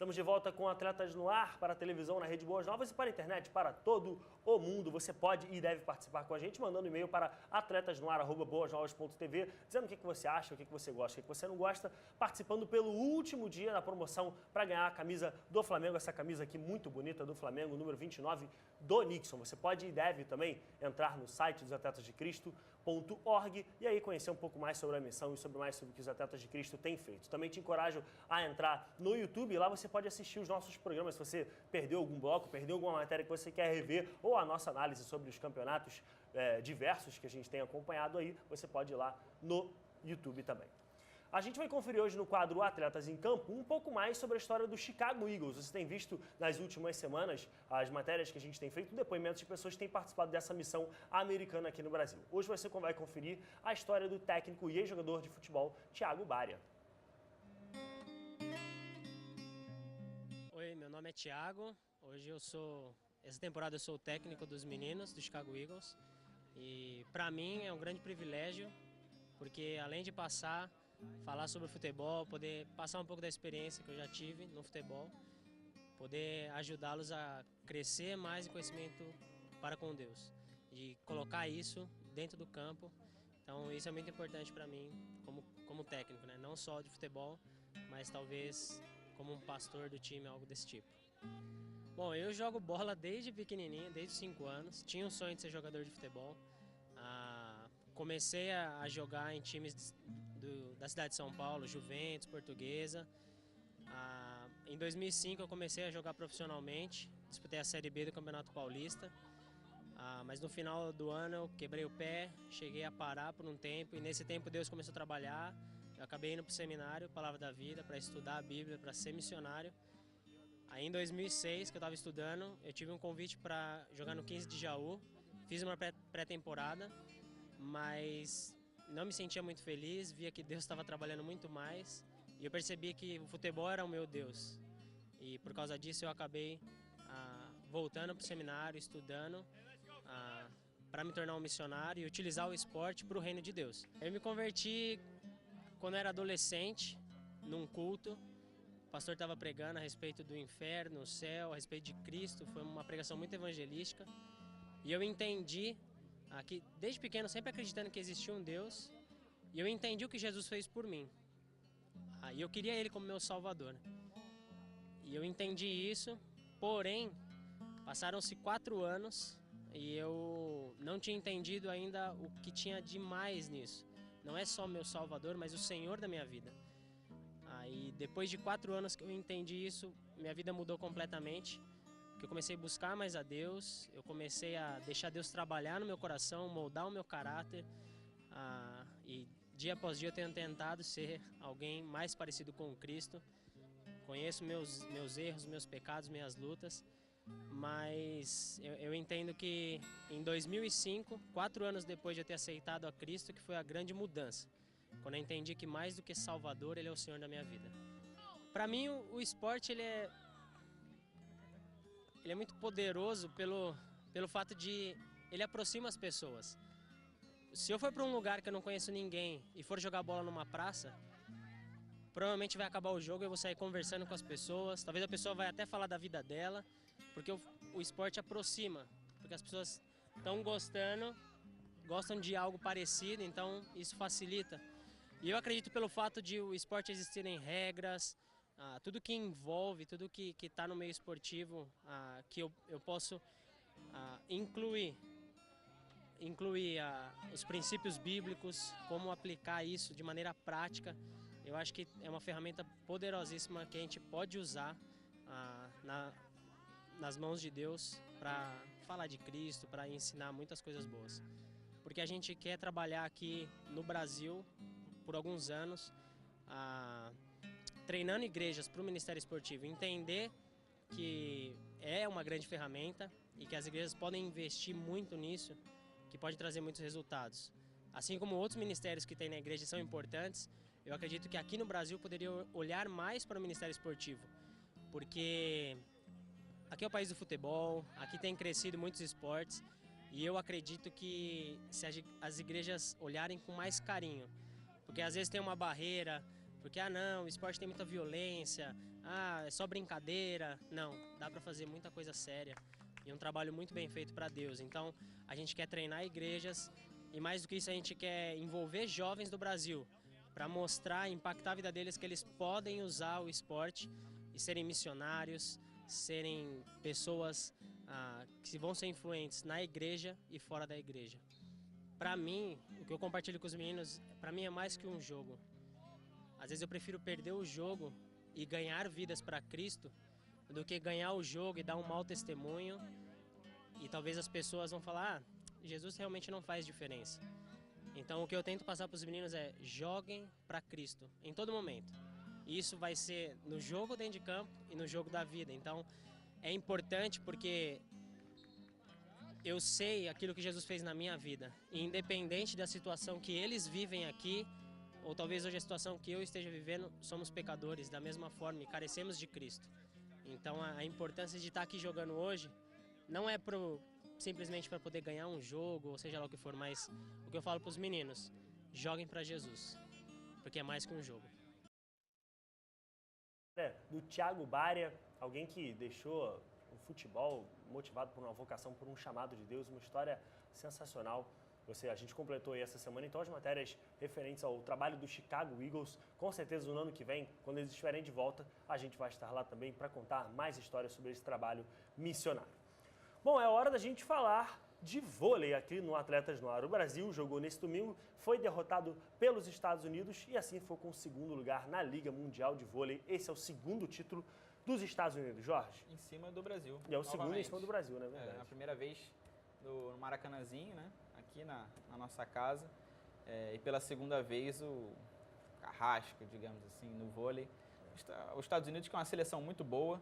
Estamos de volta com Atletas no Ar, para a televisão na Rede Boas Novas e para a internet, para todo o mundo. Você pode e deve participar com a gente, mandando e-mail para atletasnoar@boasnovas.tv, dizendo o que você acha, o que você gosta, o que você não gosta, participando pelo último dia da promoção para ganhar a camisa do Flamengo, essa camisa aqui muito bonita do Flamengo, número 29, do Nixon. Você pode e deve também entrar no site dos atletasdecristo.org e aí conhecer um pouco mais sobre a missão e sobre o que os Atletas de Cristo têm feito. Também te encorajo a entrar no YouTube, lá você pode assistir os nossos programas. Se você perdeu algum bloco, perdeu alguma matéria que você quer rever ou a nossa análise sobre os campeonatos diversos que a gente tem acompanhado aí, você pode ir lá no YouTube também. A gente vai conferir hoje no quadro Atletas em Campo um pouco mais sobre a história do Chicago Eagles. Você tem visto nas últimas semanas as matérias que a gente tem feito, depoimentos de pessoas que têm participado dessa missão americana aqui no Brasil. Hoje você vai conferir a história do técnico e ex-jogador de futebol Thiago Baria. Oi, meu nome é Thiago. Essa temporada eu sou o técnico dos meninos do Chicago Eagles. E para mim é um grande privilégio, porque além de falar sobre o futebol, poder passar um pouco da experiência que eu já tive no futebol, poder ajudá-los a crescer mais em conhecimento para com Deus e colocar isso dentro do campo. Então isso é muito importante para mim como técnico, né? Não só de futebol, mas talvez como um pastor do time, algo desse tipo. Bom, eu jogo bola desde pequenininho, desde os 5 anos. Tinha um sonho de ser jogador de futebol. Comecei a jogar em times da cidade de São Paulo, Juventus, Portuguesa. Em 2005 eu comecei a jogar profissionalmente, disputei a Série B do Campeonato Paulista. Mas no final do ano eu quebrei o pé, cheguei a parar por um tempo e nesse tempo Deus começou a trabalhar. Eu acabei indo para o seminário, Palavra da Vida, para estudar a Bíblia, para ser missionário. Aí em 2006, que eu estava estudando, eu tive um convite para jogar no 15 de Jaú. Fiz uma pré-temporada, mas não me sentia muito feliz, via que Deus estava trabalhando muito mais. E eu percebi que o futebol era o meu Deus. E por causa disso eu acabei voltando para o seminário, estudando, para me tornar um missionário e utilizar o esporte para o reino de Deus. Eu me converti quando eu era adolescente, num culto. O pastor estava pregando a respeito do inferno, o céu, a respeito de Cristo. Foi uma pregação muito evangelística. E eu entendi, que desde pequeno, sempre acreditando que existia um Deus, e eu entendi o que Jesus fez por mim. E eu queria Ele como meu Salvador. E eu entendi isso, porém, passaram-se 4 anos e eu não tinha entendido ainda o que tinha de mais nisso. Não é só meu Salvador, mas o Senhor da minha vida. E depois de 4 anos que eu entendi isso, minha vida mudou completamente. Porque eu comecei a buscar mais a Deus, eu comecei a deixar Deus trabalhar no meu coração, moldar o meu caráter. E dia após dia eu tenho tentado ser alguém mais parecido com Cristo. Conheço meus erros, meus pecados, minhas lutas. Mas eu entendo que em 2005, 4 anos depois de eu ter aceitado a Cristo, que foi a grande mudança. Quando eu entendi que mais do que Salvador, Ele é o Senhor da minha vida. Para mim, o esporte ele é muito poderoso pelo fato de ele aproxima as pessoas. Se eu for para um lugar que eu não conheço ninguém e for jogar bola numa praça, provavelmente vai acabar o jogo e eu vou sair conversando com as pessoas. Talvez a pessoa vai até falar da vida dela, porque o esporte aproxima. Porque as pessoas estão gostam de algo parecido, então isso facilita. E eu acredito pelo fato de o esporte existirem regras, tudo que envolve, tudo que está no meio esportivo, que eu posso incluir os princípios bíblicos, como aplicar isso de maneira prática. Eu acho que é uma ferramenta poderosíssima que a gente pode usar nas mãos de Deus para falar de Cristo, para ensinar muitas coisas boas. Porque a gente quer trabalhar aqui no Brasil por alguns anos, treinando igrejas para o Ministério Esportivo, entender que é uma grande ferramenta e que as igrejas podem investir muito nisso, que pode trazer muitos resultados. Assim como outros ministérios que tem na igreja são importantes, eu acredito que aqui no Brasil poderia olhar mais para o Ministério Esportivo, porque aqui é o país do futebol, aqui tem crescido muitos esportes e eu acredito que se as igrejas olharem com mais carinho, porque às vezes tem uma barreira Porque, não, o esporte tem muita violência, é só brincadeira. Não, dá para fazer muita coisa séria e um trabalho muito bem feito para Deus. Então, a gente quer treinar igrejas e, mais do que isso, a gente quer envolver jovens do Brasil para mostrar, impactar a vida deles que eles podem usar o esporte e serem missionários, serem pessoas que vão ser influentes na igreja e fora da igreja. Para mim, o que eu compartilho com os meninos, para mim é mais que um jogo. Às vezes eu prefiro perder o jogo e ganhar vidas para Cristo do que ganhar o jogo e dar um mau testemunho e talvez as pessoas vão falar, Jesus realmente não faz diferença. Então o que eu tento passar para os meninos é joguem para Cristo em todo momento. E isso vai ser no jogo dentro de campo e no jogo da vida. Então é importante porque eu sei aquilo que Jesus fez na minha vida. E independente da situação que eles vivem aqui, ou talvez hoje a situação que eu esteja vivendo, somos pecadores da mesma forma e carecemos de Cristo. Então a importância de estar aqui jogando hoje não é simplesmente para poder ganhar um jogo, ou seja lá o que for, mas o que eu falo para os meninos, joguem para Jesus, porque é mais que um jogo. Do Thiago Bária, alguém que deixou o futebol motivado por uma vocação, por um chamado de Deus, uma história sensacional. A gente completou aí essa semana, então as matérias referentes ao trabalho do Chicago Eagles, com certeza no ano que vem, quando eles estiverem de volta, a gente vai estar lá também para contar mais histórias sobre esse trabalho missionário. Bom, é hora da gente falar de vôlei aqui no Atletas no Ar. O Brasil jogou nesse domingo, foi derrotado pelos Estados Unidos e assim foi com o segundo lugar na Liga Mundial de Vôlei. Esse é o segundo título dos Estados Unidos, Jorge. Em cima do Brasil. E é o segundo em cima do Brasil, né? É a primeira vez no Maracanãzinho, né? Aqui na nossa casa. E pela segunda vez o Carrasco, digamos assim, no vôlei. Os Estados Unidos, que é uma seleção muito boa,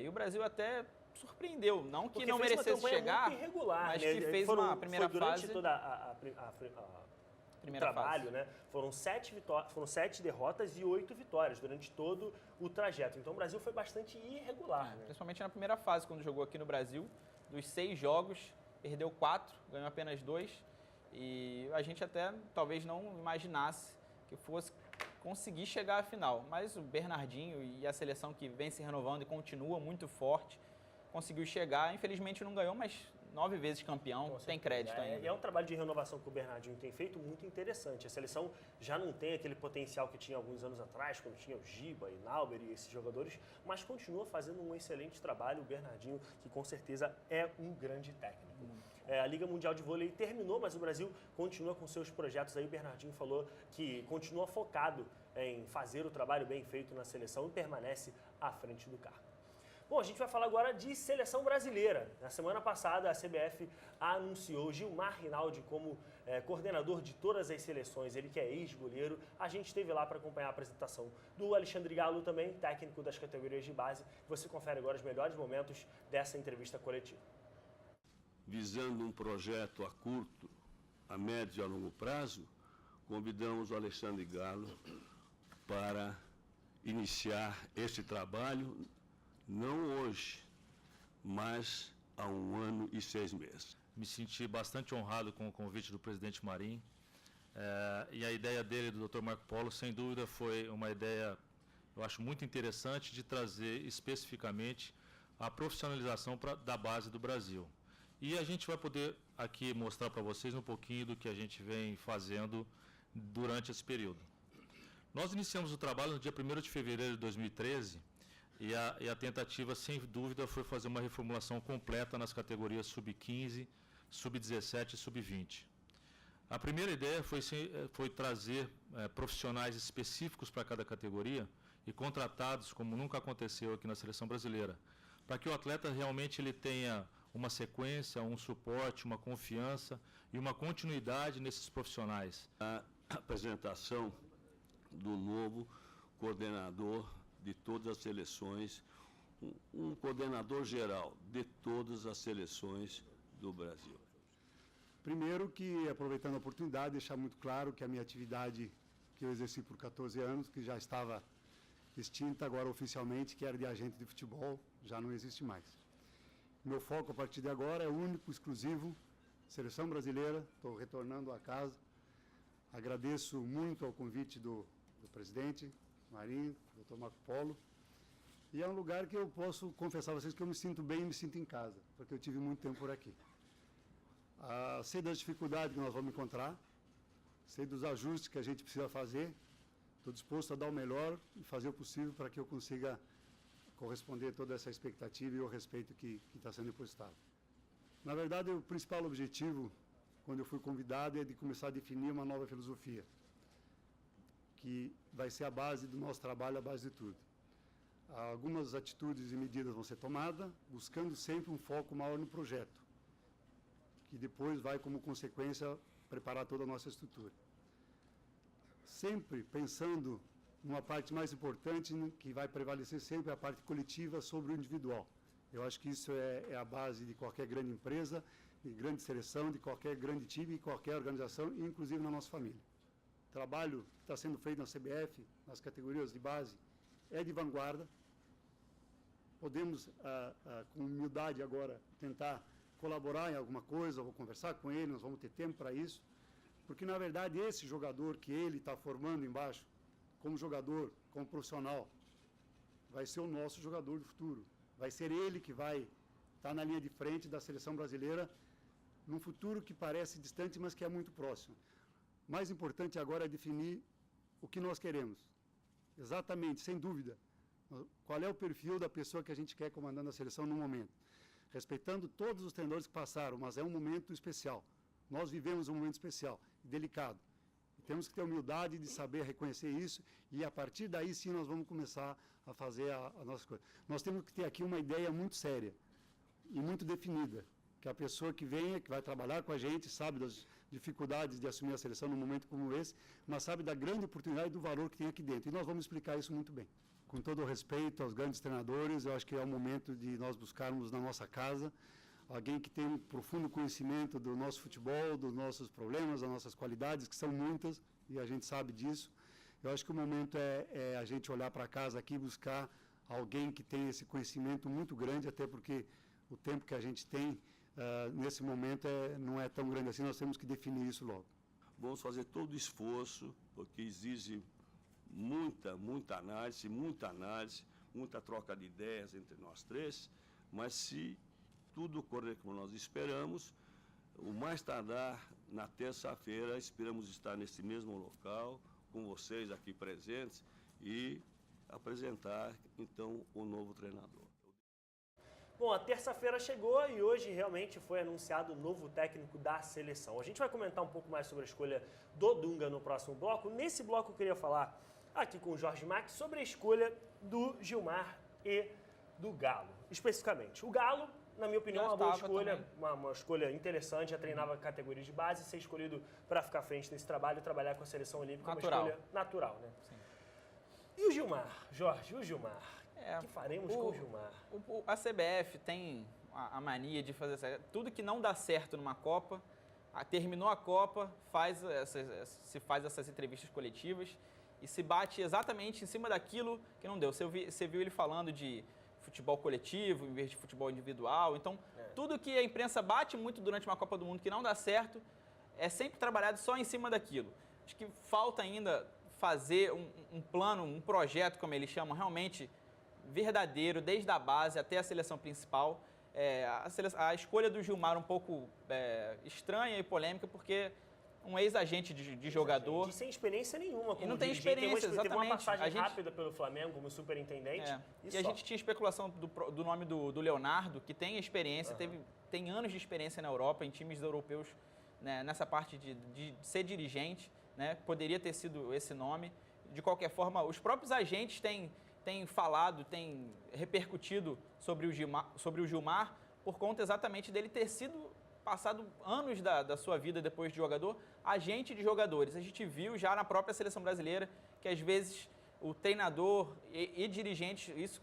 e o Brasil até surpreendeu, não que não merecesse chegar, muito irregular, mas né? que fez uma primeira durante fase. Toda o trabalho, né? Foram 7 derrotas e 8 vitórias durante todo o trajeto. Então o Brasil foi bastante irregular, né? Principalmente na primeira fase, quando jogou aqui no Brasil, dos 6 jogos, perdeu 4, ganhou apenas 2. E a gente até talvez não imaginasse que fosse conseguir chegar à final. Mas o Bernardinho e a seleção que vem se renovando e continua muito forte, conseguiu chegar. Infelizmente não ganhou, mas 9 vezes campeão, tem crédito ainda. É um trabalho de renovação que o Bernardinho tem feito muito interessante. A seleção já não tem aquele potencial que tinha alguns anos atrás, quando tinha o Giba e Nauber e esses jogadores, mas continua fazendo um excelente trabalho. O Bernardinho, que com certeza é um grande técnico. A Liga Mundial de Vôlei terminou, mas o Brasil continua com seus projetos aí. O Bernardinho falou que continua focado em fazer o trabalho bem feito na seleção e permanece à frente do cargo. Bom, a gente vai falar agora de seleção brasileira. Na semana passada, a CBF anunciou Gilmar Rinaldi como coordenador de todas as seleções. Ele que é ex-goleiro. A gente esteve lá para acompanhar a apresentação do Alexandre Galo também, técnico das categorias de base. Você confere agora os melhores momentos dessa entrevista coletiva. Visando um projeto a curto, a médio e a longo prazo, convidamos o Alexandre Galo para iniciar este trabalho, não hoje, mas há 1 ano e 6 meses. Me senti bastante honrado com o convite do presidente Marinho, e a ideia dele, do Dr. Marco Polo, sem dúvida foi uma ideia, eu acho muito interessante, de trazer especificamente a profissionalização da base do Brasil. E a gente vai poder aqui mostrar para vocês um pouquinho do que a gente vem fazendo durante esse período. Nós iniciamos o trabalho no dia 1º de fevereiro de 2013 e a tentativa, sem dúvida, foi fazer uma reformulação completa nas categorias sub-15, sub-17 e sub-20. A primeira ideia foi trazer profissionais específicos para cada categoria e contratados, como nunca aconteceu aqui na seleção brasileira, para que o atleta realmente ele tenha uma sequência, um suporte, uma confiança e uma continuidade nesses profissionais. A apresentação do novo coordenador de todas as seleções, um coordenador geral de todas as seleções do Brasil. Primeiro que, aproveitando a oportunidade, deixar muito claro que a minha atividade que eu exerci por 14 anos, que já estava extinta agora oficialmente, que era de agente de futebol, já não existe mais. Meu foco a partir de agora é único, exclusivo, seleção brasileira, estou retornando à casa. Agradeço muito ao convite do presidente, Marinho, Dr. Marco Polo. E é um lugar que eu posso confessar a vocês que eu me sinto bem e me sinto em casa, porque eu tive muito tempo por aqui. Sei das dificuldades que nós vamos encontrar, sei dos ajustes que a gente precisa fazer, estou disposto a dar o melhor e fazer o possível para que eu consiga corresponder a toda essa expectativa e o respeito que está sendo depositado. Na verdade, o principal objetivo, quando eu fui convidado, é de começar a definir uma nova filosofia, que vai ser a base do nosso trabalho, a base de tudo. Algumas atitudes e medidas vão ser tomadas, buscando sempre um foco maior no projeto, que depois vai, como consequência, preparar toda a nossa estrutura. Sempre pensando numa parte mais importante, que vai prevalecer sempre a parte coletiva sobre o individual. Eu acho que isso é a base de qualquer grande empresa, de grande seleção, de qualquer grande time, qualquer organização, inclusive na nossa família. O trabalho que está sendo feito na CBF, nas categorias de base, é de vanguarda. Podemos, com humildade agora, tentar colaborar em alguma coisa, vou conversar com ele, nós vamos ter tempo para isso, porque, na verdade, esse jogador que ele está formando embaixo, como jogador, como profissional, vai ser o nosso jogador do futuro. Vai ser ele que vai estar na linha de frente da seleção brasileira num futuro que parece distante, mas que é muito próximo. O mais importante agora é definir o que nós queremos. Exatamente, sem dúvida. Qual é o perfil da pessoa que a gente quer comandando a seleção no momento. Respeitando todos os treinadores que passaram, mas é um momento especial. Nós vivemos um momento especial, delicado. E temos que ter humildade de saber reconhecer isso e, a partir daí, sim, nós vamos começar a fazer a nossa coisa. Nós temos que ter aqui uma ideia muito séria e muito definida, que a pessoa que venha, que vai trabalhar com a gente, sabe das dificuldades de assumir a seleção num momento como esse, mas sabe da grande oportunidade e do valor que tem aqui dentro. E nós vamos explicar isso muito bem. Com todo o respeito aos grandes treinadores, eu acho que é o momento de nós buscarmos na nossa casa alguém que tem um profundo conhecimento do nosso futebol, dos nossos problemas, das nossas qualidades, que são muitas, e a gente sabe disso. Eu acho que o momento é a gente olhar para casa aqui e buscar alguém que tem esse conhecimento muito grande, até porque o tempo que a gente tem nesse momento não é tão grande assim, nós temos que definir isso logo. Vamos fazer todo o esforço, porque exige muita análise, muita troca de ideias entre nós três, mas se tudo ocorrer como nós esperamos, o mais tardar na terça-feira, esperamos estar nesse mesmo local, com vocês aqui presentes, e apresentar, então, o novo treinador. Bom, a terça-feira chegou e hoje realmente foi anunciado o novo técnico da seleção. A gente vai comentar um pouco mais sobre a escolha do Dunga no próximo bloco. Nesse bloco eu queria falar aqui com o Jorge Max sobre a escolha do Gilmar e do Galo, especificamente. O Galo, na minha opinião, é uma boa escolha, uma escolha interessante, já treinava categorias de base, ser escolhido para ficar à frente nesse trabalho e trabalhar com a seleção olímpica é uma escolha natural, né? Sim. E o Gilmar, Jorge, o Gilmar? O que faremos com o Gilmar? A CBF tem a mania de fazer tudo que não dá certo numa Copa, terminou a Copa, se faz essas entrevistas coletivas e se bate exatamente em cima daquilo que não deu. Você viu ele falando de futebol coletivo em vez de futebol individual. Então, tudo que a imprensa bate muito durante uma Copa do Mundo que não dá certo é sempre trabalhado só em cima daquilo. Acho que falta ainda fazer um plano, um projeto, como eles chamam, realmente verdadeiro, desde a base até a seleção principal. A escolha do Gilmar um pouco estranha e polêmica, porque um ex-agente de jogador... sem experiência nenhuma. E não tem experiência, exatamente. Teve uma passagem rápida pelo Flamengo como superintendente. E a gente tinha especulação do nome do Leonardo, que tem experiência, tem anos de experiência na Europa, em times europeus, né, nessa parte de ser dirigente, né, poderia ter sido esse nome. De qualquer forma, os próprios agentes têm falado, têm repercutido sobre o Gilmar por conta exatamente dele ter sido passado anos da sua vida depois de jogador, agente de jogadores. A gente viu já na própria seleção brasileira que às vezes o treinador e dirigentes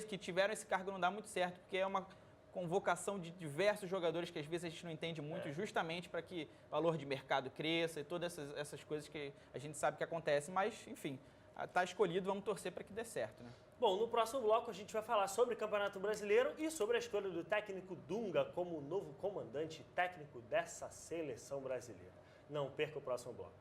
que tiveram esse cargo não dá muito certo, porque é uma convocação de diversos jogadores que às vezes a gente não entende muito, justamente para que o valor de mercado cresça e todas essas coisas que a gente sabe que acontecem, mas enfim, está escolhido, vamos torcer para que dê certo, né? Bom, no próximo bloco a gente vai falar sobre o Campeonato Brasileiro e sobre a escolha do técnico Dunga como novo comandante técnico dessa seleção brasileira. Não perca o próximo bloco.